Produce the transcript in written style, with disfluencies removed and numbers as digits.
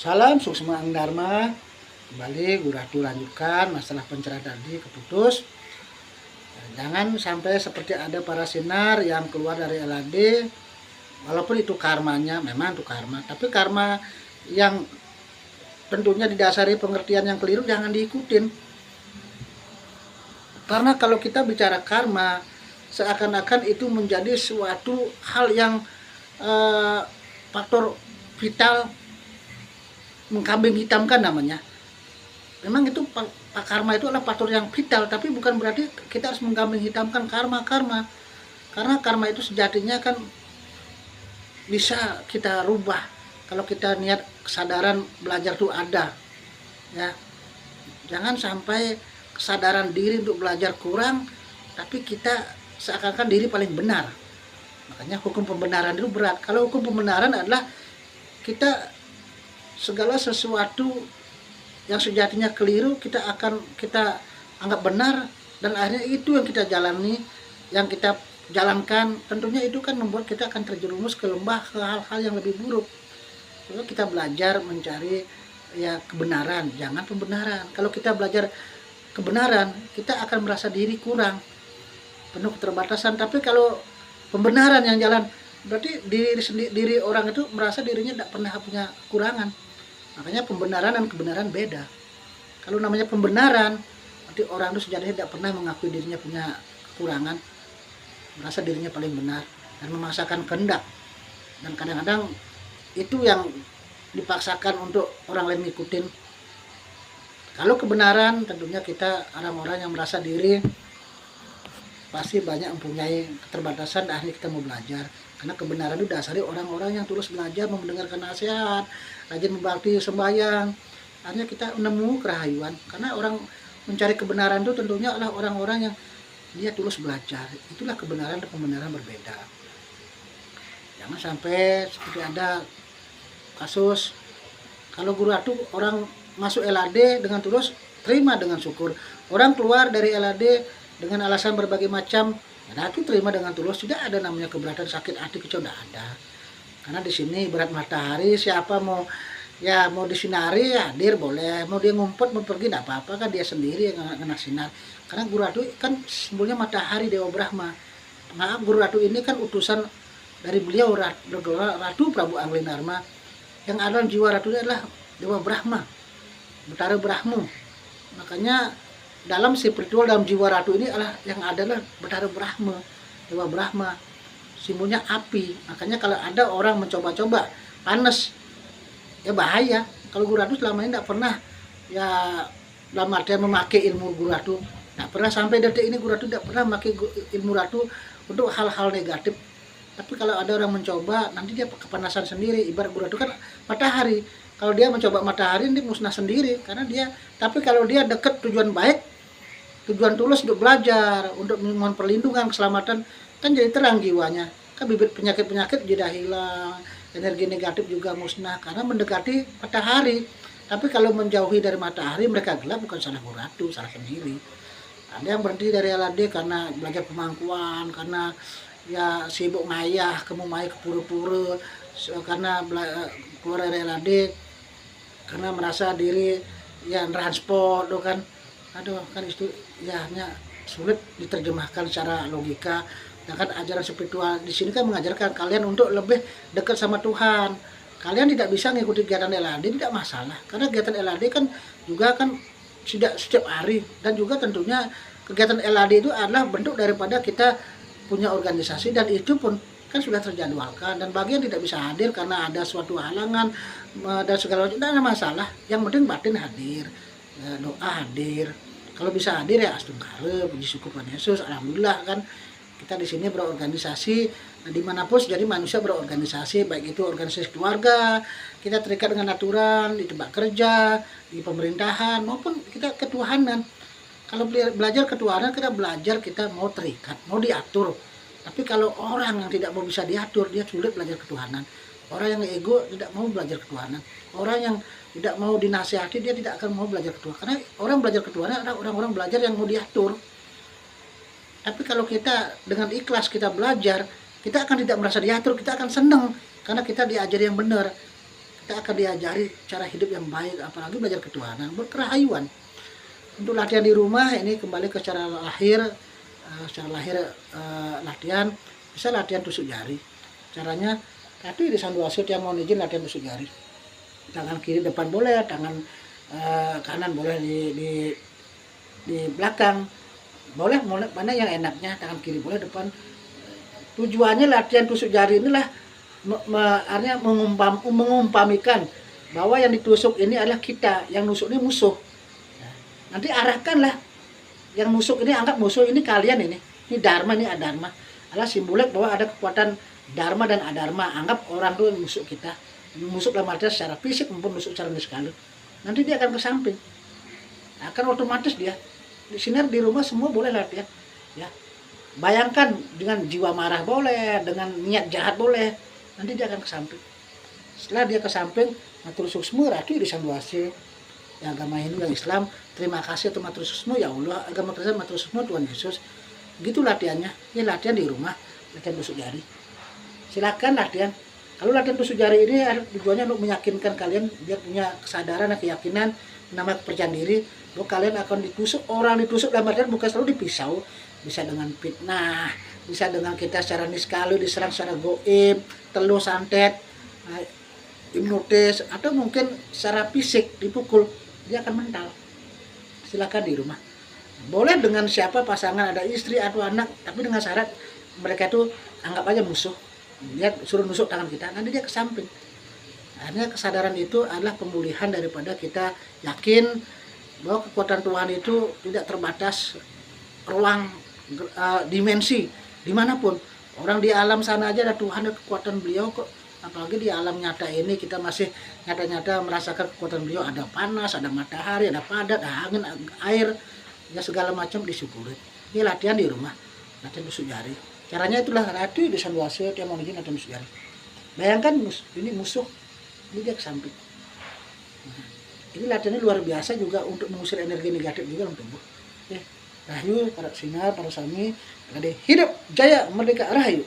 Salam Suksma Ang Dharma. Kembali Guru Ratu lanjutkan masalah pencerahan tadi keputus. Jangan sampai seperti ada para sinar yang keluar dari LAD, walaupun itu karmanya, memang itu karma, tapi karma yang tentunya didasari pengertian yang keliru jangan diikutin. Karena kalau kita bicara karma, seakan-akan itu menjadi suatu hal yang faktor vital, mengkambing hitamkan namanya. Memang itu karma itu adalah faktor yang vital, tapi bukan berarti kita harus mengkambing hitamkan karma. Karena karma itu sejatinya kan bisa kita rubah kalau kita niat kesadaran belajar itu ada. Ya. Jangan sampai kesadaran diri untuk belajar kurang, tapi kita seakan-akan diri paling benar. Makanya hukum pembenaran itu berat. Kalau hukum pembenaran adalah kita segala sesuatu yang sejatinya keliru kita anggap benar, dan akhirnya itu yang kita jalani, yang kita jalankan, tentunya itu kan membuat kita akan terjerumus ke lembah, ke hal-hal yang lebih buruk. Kalau kita belajar mencari ya kebenaran, jangan pembenaran. Kalau kita belajar kebenaran, kita akan merasa diri kurang, penuh keterbatasan. Tapi kalau pembenaran yang jalan, berarti diri orang itu merasa dirinya tidak pernah punya kekurangan. Makanya pembenaran dan kebenaran beda. Kalau namanya pembenaran, berarti orang itu sejatinya tidak pernah mengakui dirinya punya kekurangan, merasa dirinya paling benar dan memaksakan kehendak. Dan kadang-kadang itu yang dipaksakan untuk orang lain ngikutin. Kalau kebenaran, tentunya kita orang-orang yang merasa diri pasti banyak mempunyai keterbatasan, dan akhirnya kita mau belajar. Karena kebenaran itu dasari orang-orang yang tulus belajar, mau mendengarkan nasihat, rajin membakti, sembahyang. Akhirnya kita nemu kerahayuan. Karena orang mencari kebenaran itu tentunya adalah orang-orang yang dia tulus belajar. Itulah kebenaran dan pembenaran berbeda. Jangan sampai seperti ada kasus, kalau Guru Ratu orang masuk LAD dengan tulus, terima dengan syukur. Orang keluar dari LAD dengan alasan berbagai macam, Ratu terima dengan tulus, tidak ada namanya keberatan, sakit hati, kecewa, tidak ada. Karena di sini berat matahari, siapa mau disinari ya hadir boleh, mau dia ngumpet mau pergi tidak apa-apa, kan dia sendiri yang kena sinar. Karena Guru Ratu kan simbolnya matahari, Dewa Brahma. Maaf, Guru Ratu ini kan utusan dari beliau, Ratu Prabu Anglin Dharma. Yang ada dalam jiwa Ratu adalah Dewa Brahma, Betara Brahmu. Makanya dalam spiritual, dalam jiwa Ratu ini adalah yang adalah Betara Brahma, Dewa Brahma, simbolnya api. Makanya kalau ada orang mencoba-coba panas, ya bahaya. Kalau Guru Ratu selama ini tidak pernah ya dalam artian memakai ilmu Guru Ratu, tidak pernah sampai detik ini Guru Ratu tidak pernah memakai ilmu Ratu untuk hal-hal negatif. Tapi kalau ada orang mencoba, nanti dia kepanasan sendiri. Ibarat Guru Ratu kan matahari. Kalau dia mencoba matahari, dia musnah sendiri. Karena dia, tapi kalau dia dekat tujuan baik, tujuan tulus untuk belajar, untuk memohon perlindungan, keselamatan, kan jadi terang jiwanya. Kan bibit penyakit-penyakit jadi hilang, energi negatif juga musnah karena mendekati matahari. Tapi kalau menjauhi dari matahari, mereka gelap, bukan salah Guru Ratu, salah sendiri. Ada yang berhenti dari LAD karena belajar pemangkuan, karena ya sibuk ngayah, kemumai ke pura-pura, karena keluar dari LAD karena merasa diri ya transport kan. Aduh, kan itu ya sulit diterjemahkan secara logika. Ya kan ajaran spiritual di sini kan mengajarkan kalian untuk lebih dekat sama Tuhan. Kalian tidak bisa mengikuti kegiatan LAD, tidak masalah. Karena kegiatan LAD kan juga kan tidak setiap hari, dan juga tentunya kegiatan LAD itu adalah bentuk daripada kita punya organisasi, dan itu pun kan sudah terjadwalkan. Dan bagi yang tidak bisa hadir karena ada suatu halangan dan segala macam, tidak ada masalah. Yang penting batin hadir, ya, doa hadir. Kalau bisa hadir ya astungkara, puji syukur pada Yesus, alhamdulillah kan. Kita di sini berorganisasi, nah, dimanapun jadi manusia berorganisasi, baik itu organisasi keluarga, kita terikat dengan aturan di tempat kerja, di pemerintahan, maupun kita ketuhanan. Kalau belajar ketuhanan, kita belajar kita mau terikat, mau diatur. Tapi kalau orang yang tidak mau bisa diatur, dia sulit belajar ketuhanan. Orang yang ego tidak mau belajar ketuhanan. Orang yang tidak mau dinasihati, dia tidak akan mau belajar ketuhanan. Karena orang belajar ketuhanan adalah orang-orang belajar yang mau diatur. Tapi kalau kita dengan ikhlas kita belajar, kita akan tidak merasa diatur, kita akan senang karena kita diajar yang benar. kita akan diajari cara hidup yang baik, apalagi belajar ketuhanan, berkerahayuan. Untuk latihan di rumah ini kembali ke cara lahir, latihan bisa latihan tusuk jari. Caranya tadi di sanduasit yang mau izin latihan tusuk jari. Tangan kiri depan boleh, tangan kanan boleh di belakang, boleh mana yang enaknya, tangan kiri boleh depan. Tujuannya latihan tusuk jari inilah artinya mengumpamikan bahwa yang ditusuk ini adalah kita, yang nusuk ini musuh. Nanti arahkanlah yang nusuk ini, anggap musuh ini kalian ini dharma, ini adharma, adalah simbolik bahwa ada kekuatan dharma dan adharma. Anggap orang itu nusuk kita, nusuk dalam artian secara fisik maupun nusuk secara niskala. Nanti dia akan ke samping, akan otomatis dia di sini di rumah semua boleh latihan ya. Bayangkan dengan jiwa marah boleh, dengan niat jahat boleh, nanti dia akan ke samping. Setelah dia ke samping, matur suksma ratu di sanduase. Ya, agama Hindu dan Islam, terima kasih untuk matur suksma ya Allah, agama Kristen matur suksma Tuhan Yesus. Gitu latihannya. Ya latihan di rumah, latihan tusuk jari. Silakan latihan. Kalau latihan tusuk jari ini tujuannya untuk meyakinkan kalian biar punya kesadaran dan keyakinan, nama kepercayaan diri bahwa kalian akan ditusuk. Orang ditusuk dalam artian bukan selalu dipisau, bisa dengan fitnah, bisa dengan kita secara niskalu diserang secara goib, teluh santet, hipnotis, atau mungkin secara fisik dipukul, dia akan mental. Silakan di rumah. Boleh dengan siapa pasangan, ada istri atau anak, tapi dengan syarat mereka itu anggap aja musuh. Dia suruh nusuk tangan kita, nanti dia ke samping. Akhirnya kesadaran itu adalah pemulihan daripada kita yakin bahwa kekuatan Tuhan itu tidak terbatas ruang, dimensi dimanapun. Orang di alam sana aja ada Tuhan, ada kekuatan beliau kok. Apalagi di alam nyata ini kita masih nyata-nyata merasakan kekuatan beliau. Ada panas, ada matahari, ada padat, ada angin, air, ya segala macam disyukuri. Ini latihan di rumah, latihan tusuk jari. Caranya itulah ratu di sanduase yang mau izin latihan tusuk jari. Bayangkan ini musuh, ini dia ke samping. Nah, ini latihannya luar biasa juga untuk mengusir energi negatif juga dalam tubuh. Rahayu, para sinar, para sami, hidup jaya merdeka rahayu.